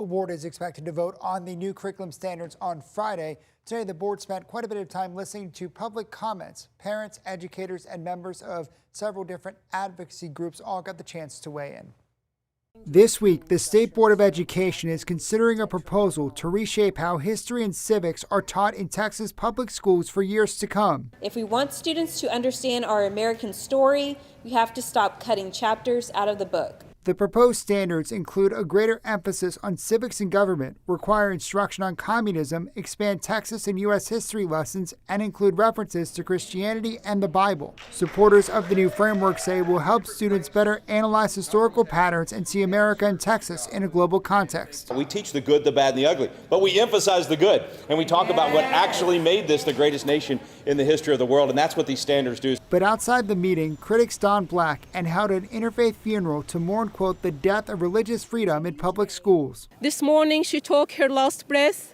board is expected to vote on the new curriculum standards on Friday. Today, the board spent quite a bit of time listening to public comments. Parents, educators, and members of several different advocacy groups all got the chance to weigh in. This week, the State Board of Education is considering a proposal to reshape how history and civics are taught in Texas public schools for years to come. If we want students to understand our American story, we have to stop cutting chapters out of the book. The proposed standards include a greater emphasis on civics and government, require instruction on communism, expand Texas and U.S. history lessons, and include references to Christianity and the Bible. Supporters of the new framework say it will help students better analyze historical patterns and see America and Texas in a global context. We teach the good, the bad, and the ugly, but we emphasize the good, and we talk about what actually made this the greatest nation in the history of the world, and that's what these standards do. But outside the meeting, critics donned black and held an interfaith funeral to mourn, quote, the death of religious freedom in public schools. This morning she took her last breath.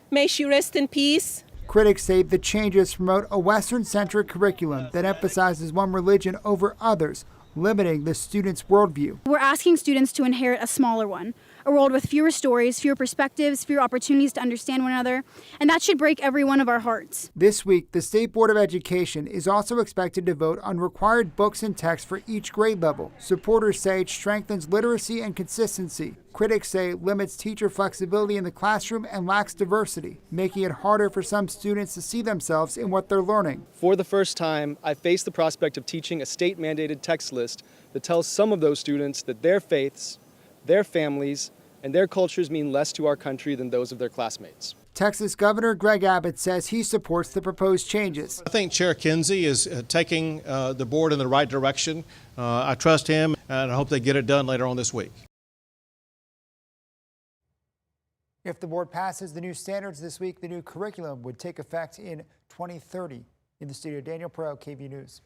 May she rest in peace. Critics say the changes promote a Western-centric curriculum that emphasizes one religion over others, limiting the students' worldview. We're asking students to inherit a smaller one, a world with fewer stories, fewer perspectives, fewer opportunities to understand one another, and that should break every one of our hearts. This week, the State Board of Education is also expected to vote on required books and texts for each grade level. Supporters say it strengthens literacy and consistency. Critics say it limits teacher flexibility in the classroom and lacks diversity, making it harder for some students to see themselves in what they're learning. For the first time, I face the prospect of teaching a state-mandated text list that tells some of those students that their faiths, their families, and their cultures mean less to our country than those of their classmates. Texas Governor Greg Abbott says he supports the proposed changes. I think Chair Kinsey is taking the board in the right direction. I trust him, and I hope they get it done later on this week. If the board passes the new standards this week, the new curriculum would take effect in 2030. In the studio, Daniel Perot, KVUE News.